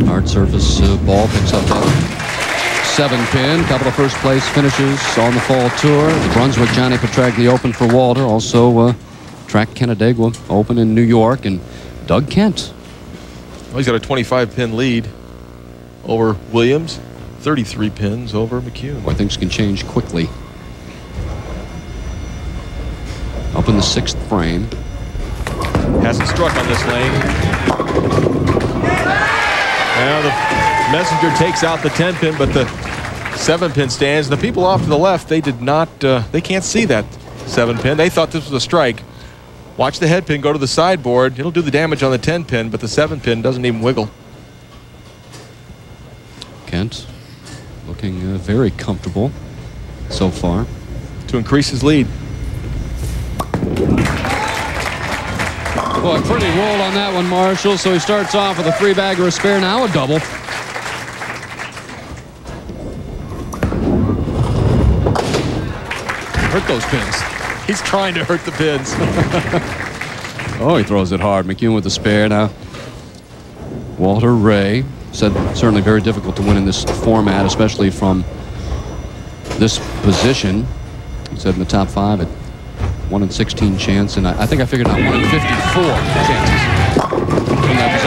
Hard surface ball picks up that 7-pin. Couple of first place finishes on the fall tour. The Brunswick Johnny Petraglia Open for Walter. Also Track Canandaigua Open in New York. And Doug Kent. Well, he's got a 25-pin lead over Williams. 33 pins over McCune. Boy, things can change quickly. Up in the 6th frame. Hasn't struck on this lane. Now the messenger takes out the 10-pin, but the 7-pin stands. The people off to the left, they did not, they can't see that 7-pin. They thought this was a strike. Watch the head pin go to the sideboard. It'll do the damage on the 10-pin, but the 7-pin doesn't even wiggle. Kent looking very comfortable so far. To increase his lead. Boy, pretty roll on that one, Marshall. So he starts off with a 3-bagger, a spare, now a double. Hurt those pins. He's trying to hurt the pins. Oh, he throws it hard. McCune with the spare now. Walter Ray said certainly very difficult to win in this format, especially from this position. He said in the top 5 at 1 in 16 chance, and I think I figured out 1 in 54 chances.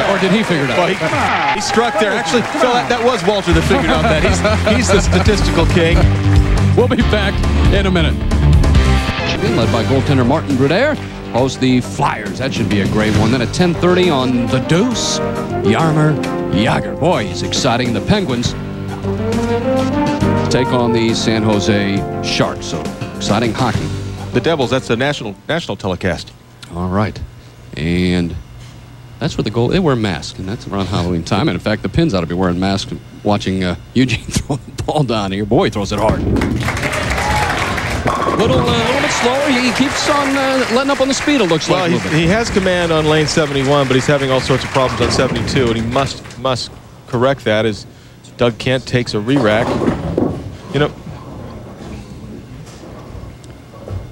Or did he figure it out? Well, he struck there. Actually, Phil, that was Walter that figured out that. He's the statistical king. We'll be back in a minute. Led by goaltender Martin Bruder, hosts the Flyers. That should be a great one. Then at 10:30 on the Deuce, Jaromir Jagr. Boy, he's exciting. The Penguins take on the San Jose Sharks. So exciting hockey. The Devils, that's a national telecast. All right. And that's where the goal, they wear masks, and that's around Halloween time. And in fact, the Pins ought to be wearing masks watching Eugene throw the ball down here. Boy, he throws it hard. A little bit slower. He keeps on letting up on the speed, it looks like. Well, he has command on lane 71, but he's having all sorts of problems on 72, and he must correct that as Doug Kent takes a re-rack. You know.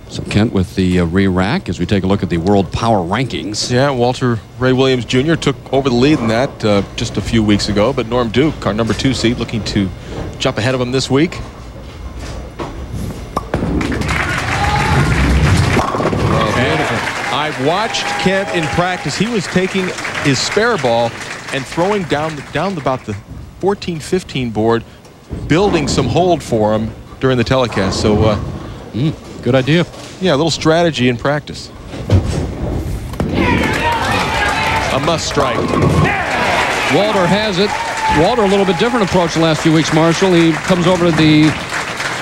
So Kent with the re-rack as we take a look at the World Power Rankings. Yeah, Walter Ray Williams Jr. took over the lead in that just a few weeks ago, but Norm Duke, our number 2 seed, looking to jump ahead of him this week. I've watched Kent in practice. He was taking his spare ball and throwing down about the 14-15 board, building some hold for him during the telecast. So, good idea. Yeah, a little strategy in practice. A must strike. Walter has it. Walter, a little bit different approach the last few weeks, Marshall. He comes over to the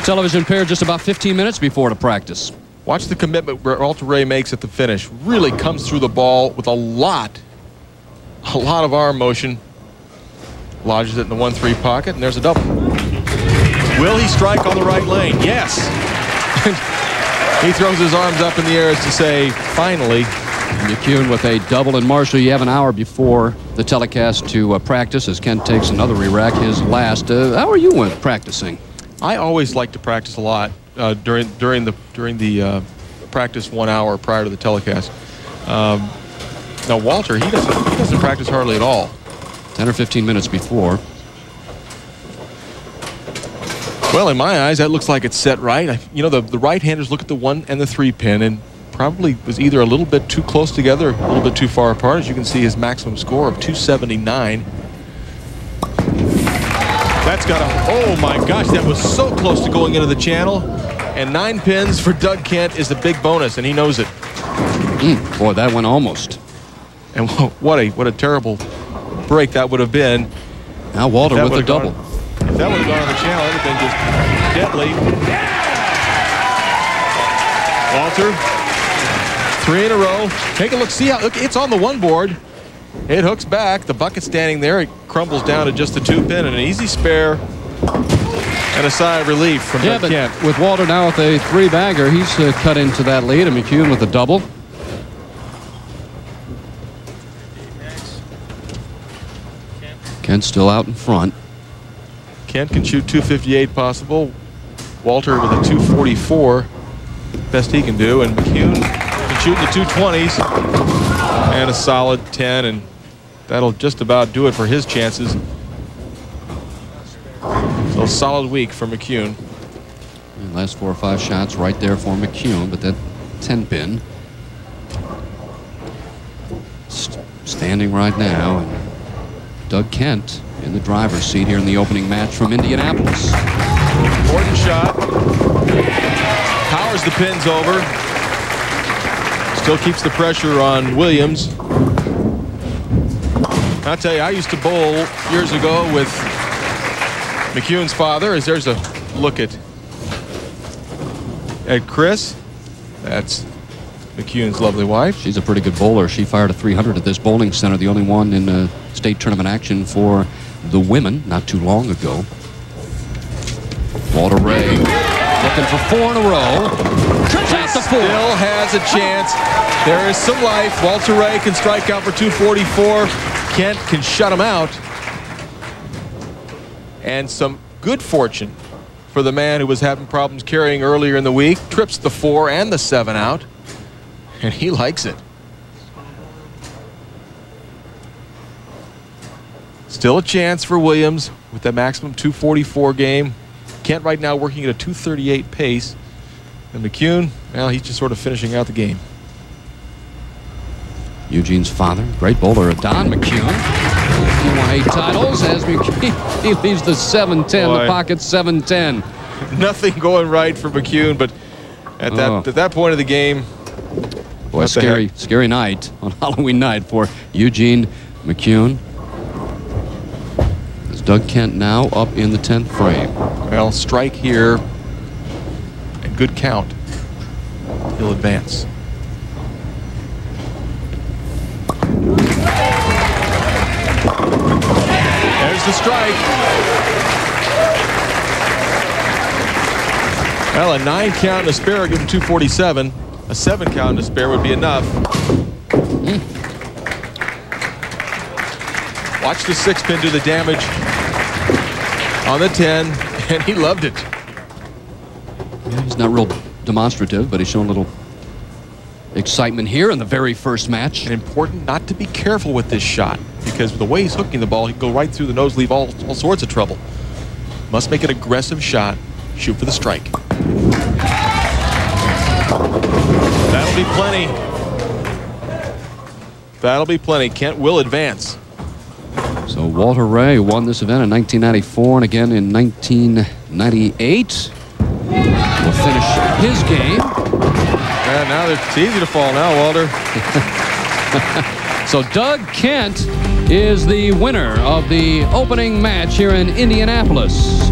television pair just about 15 minutes before the practice. Watch the commitment Walter Ray makes at the finish. Really comes through the ball with a lot of arm motion. Lodges it in the 1-3 pocket, and there's a double. Will he strike on the right lane? Yes. He throws his arms up in the air as to say, finally. McCune with a double. And Marshall, you have an hour before the telecast to practice as Kent takes another re-rack, his last. How are you practicing? I always like to practice a lot during the practice 1 hour prior to the telecast. Now Walter, he doesn't practice hardly at all. 10 or 15 minutes before. Well, in my eyes, that looks like it's set right. You know, the right-handers look at the 1 and the 3 pin and probably was either a little bit too close together, a little bit too far apart. As you can see, his maximum score of 279. That's got a, oh my gosh, that was so close to going into the channel. And 9 pins for Doug Kent is the big bonus, and he knows it. Boy, that went almost. And what a terrible break that would have been. Now Walter with a double. If that would have gone on the channel, it would have been just deadly. Walter, 3 in a row. Take a look. See how, look, it's on the 1 board. It hooks back. The bucket's standing there. It crumbles down to just the 2 pin and an easy spare and a sigh of relief from Doug Kent. With Walter now with a 3-bagger, he's cut into that lead. And McCune with a double. Kent still out in front. Kent can shoot 258 possible. Walter with a 244, best he can do, and McCune can shoot in the 220s and a solid 10. And That'll just about do it for his chances. So solid week for McCune. And last 4 or 5 shots right there for McCune, but that 10-pin standing right now. And Doug Kent in the driver's seat here in the opening match from Indianapolis. Important shot. Powers the pins over. Still keeps the pressure on Williams. I'll tell you, I used to bowl years ago with McCune's father. As there's a look at Chris. That's McCune's lovely wife. She's a pretty good bowler. She fired a 300 at this bowling center, the only one in state tournament action for the women not too long ago. Walter Ray looking for 4 in a row. Trips out the 4. Still has a chance. There is some life. Walter Ray can strike out for 244. Kent can shut him out. And some good fortune for the man who was having problems carrying earlier in the week. Trips the 4 and the 7 out. And he likes it. Still a chance for Williams with that maximum 244 game. Kent right now working at a 238 pace. And McCune, well, he's just sort of finishing out the game. Eugene's father, great bowler, Don McCune. He won 8 titles as McCune, he leaves the 7-10, the pocket 7-10. Nothing going right for McCune, but at that point of the game, boy, scary night on Halloween night for Eugene McCune. As Doug Kent now up in the 10th frame. Well, strike here and good count. He'll advance. There's the strike. Well, a 9 count and a spare would give him 247. A 7 count and a spare would be enough. Watch the 6-pin do the damage on the 10, and he loved it. Yeah, he's not real demonstrative, but he's showing a little excitement here in the very first match. And important not to be careful with this shot, because the way he's hooking the ball, he can go right through the nose, leave all sorts of trouble. Must make an aggressive shot, shoot for the strike. That'll be plenty. That'll be plenty. Kent will advance. So Walter Ray won this event in 1994 and again in 1998. Will finish his game. And now it's easy to fall now, Walter. So Doug Kent is the winner of the opening match here in Indianapolis.